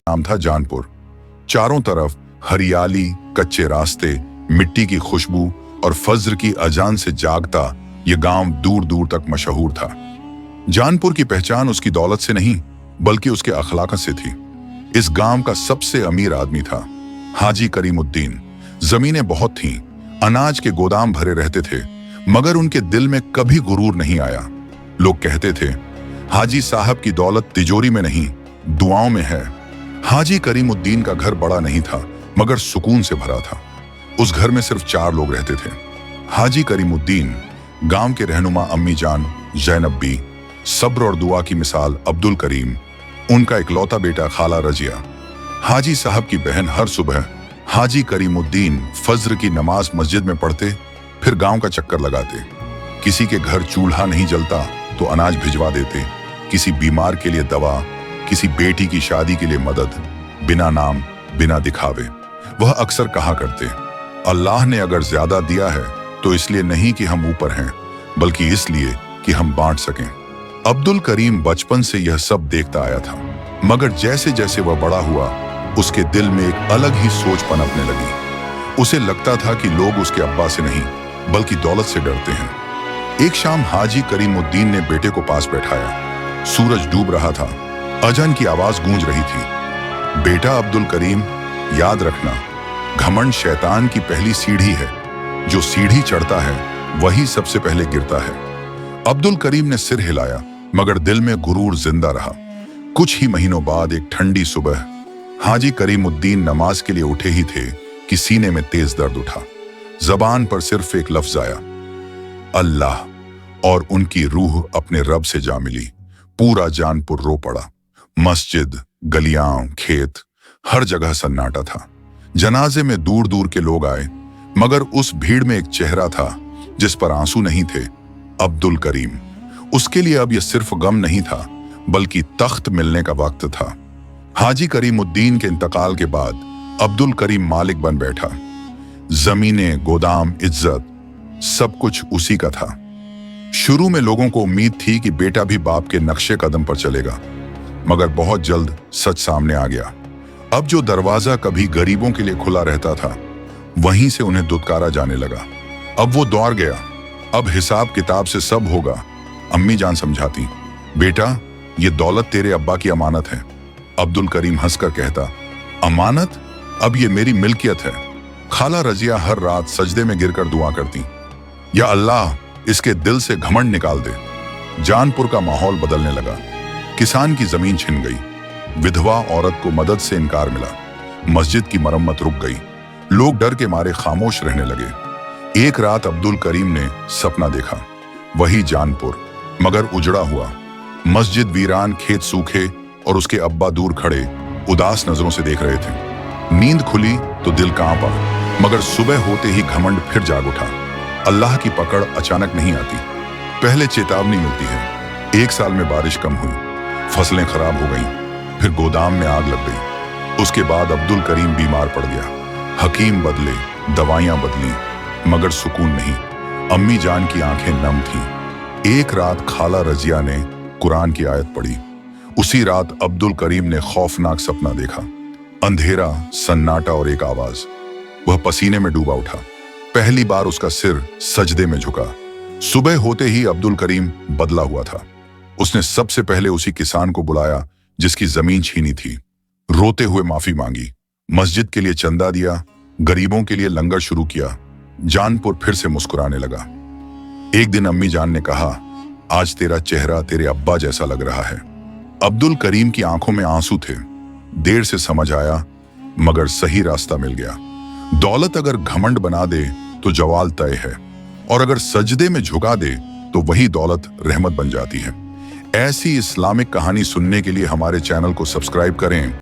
नाम था जानपुर। चारों तरफ हरियाली, कच्चे रास्ते, मिट्टी की खुशबू और फज्र की अजान से जागता ये गांव दूर दूर तक मशहूर था। जानपुर की पहचान उसकी दौलत से नहीं बल्कि उसके अखलाक से थी। इस गांव का सबसे अमीर आदमी था हाजी करीमुद्दीन। जमीनें बहुत थीं, अनाज के गोदाम भरे रहते थे, मगर उनके दिल में कभी गुरूर नहीं आया। लोग कहते थे हाजी साहब की दौलत तिजोरी में नहीं, दुआओं में है। हाजी करीमुद्दीन का घर बड़ा नहीं था मगर सुकून से भरा था। उस घर में सिर्फ 4 लोग रहते थे। हाजी करीमुद्दीन, गांव के रहनुमा अम्मी जान जैनब बी, सब्र और दुआ की मिसाल अब्दुल करीम, उनका इकलौता बेटा खाला रजिया। हाजी साहब की बहन हर सुबह हाजी करीमुद्दीन फज्र की नमाज मस्जिद में पढ़ते, फिर गांव का चक्कर लगाते। किसी के घर चूल्हा नहीं जलता तो अनाज भिजवा देते, किसी बीमार के लिए दवा, किसी बेटी की शादी के लिए मदद, बिना नाम बिना दिखावे। वह अक्सर कहा करते, अल्लाह ने अगर ज्यादा दिया है तो इसलिए नहीं कि हम ऊपर हैं, बल्कि इसलिए कि हम बांट सकें। अब्दुल करीम बचपन से यह सब देखता आया था, मगर जैसे जैसे वह बड़ा हुआ उसके दिल में एक अलग ही सोच पनपने लगी। उसे लगता था कि लोग उसके अब्बा से नहीं बल्कि दौलत से डरते हैं। एक शाम हाजी करीमुद्दीन ने बेटे को पास बैठाया। सूरज डूब रहा था, अजान की आवाज गूंज रही थी। बेटा अब्दुल करीम, याद रखना, घमंड शैतान की पहली सीढ़ी है। जो सीढ़ी चढ़ता है वही सबसे पहले गिरता है। अब्दुल करीम ने सिर हिलाया, मगर दिल में गुरूर जिंदा रहा। कुछ ही महीनों बाद एक ठंडी सुबह हाजी करीमुद्दीन नमाज के लिए उठे ही थे कि सीने में तेज दर्द उठा। जबान पर सिर्फ एक लफ्ज आया, अल्लाह, और उनकी रूह अपने रब से जा मिली। पूरा जानपुर रो पड़ा। मस्जिद, गलियां, खेत, हर जगह सन्नाटा था। जनाजे में दूर दूर के लोग आए, मगर उस भीड़ में एक चेहरा था जिस पर आंसू नहीं थे, अब्दुल करीम। उसके लिए अब यह सिर्फ गम नहीं था बल्कि तख्त मिलने का वक्त था। हाजी करीमुद्दीन के इंतकाल के बाद अब्दुल करीम मालिक बन बैठा। जमीनें, गोदाम, इज्जत, सब कुछ उसी का था। शुरू में लोगों को उम्मीद थी कि बेटा भी बाप के नक्शे कदम पर चलेगा, मगर बहुत जल्द सच सामने आ गया। अब जो दरवाजा कभी गरीबों के लिए खुला रहता था, वहीं से उन्हें दुत्कारा जाने लगा। अब वो दौर गया, अब हिसाब किताब से सब होगा। अम्मी जान समझाती, बेटा ये दौलत तेरे अब्बा की अमानत है। अब्दुल करीम हंसकर कहता, अमानत? अब ये मेरी मिल्कियत है। खाला रजिया हर रात सजदे में गिरकर दुआ करती, या अल्लाह इसके दिल से घमंड निकाल दे। जानपुर का माहौल बदलने लगा। किसान की जमीन छिन गई, विधवा औरत को मदद से इनकार मिला, मस्जिद की मरम्मत रुक गई, लोग डर के मारे खामोश रहने लगे। एक रात अब्दुल करीम ने सपना देखा, वही जानपुर, मगर उजड़ा हुआ। मस्जिद वीरान, खेत सूखे और उसके अब्बा दूर खड़े उदास नजरों से देख रहे थे। नींद खुली तो दिल कांपा, मगर सुबह होते ही घमंड फिर जाग उठा। अल्लाह की पकड़ अचानक नहीं आती, पहले चेतावनी मिलती है। 1 साल में बारिश कम हुई, फसलें खराब हो गईं, फिर गोदाम में आग लग गई। उसके बाद अब्दुल करीम बीमार पड़ गया। हकीम बदले, दवाइयां बदली, मगर सुकून नहीं। अम्मी जान की आंखें नम थीं। एक रात खाला रजिया ने कुरान की आयत पढ़ी। उसी रात अब्दुल करीम ने खौफनाक सपना देखा, अंधेरा, सन्नाटा और एक आवाज। वह पसीने में डूबा उठा। पहली बार उसका सिर सजदे में झुका। सुबह होते ही अब्दुल करीम बदला हुआ था। उसने सबसे पहले उसी किसान को बुलाया जिसकी जमीन छीनी थी। रोते हुए माफी मांगी, मस्जिद के लिए चंदा दिया, गरीबों के लिए लंगर शुरू किया। जानपुर फिर से मुस्कुराने लगा। एक दिन अम्मी जान ने कहा, आज तेरा चेहरा तेरे अब्बा जैसा लग रहा है। अब्दुल करीम की आंखों में आंसू थे। देर से समझ आया, मगर सही रास्ता मिल गया। दौलत अगर घमंड बना दे तो जवाल तय है, और अगर सजदे में झुका दे तो वही दौलत रहमत बन जाती है। ऐसी इस्लामिक कहानी सुनने के लिए हमारे चैनल को सब्सक्राइब करें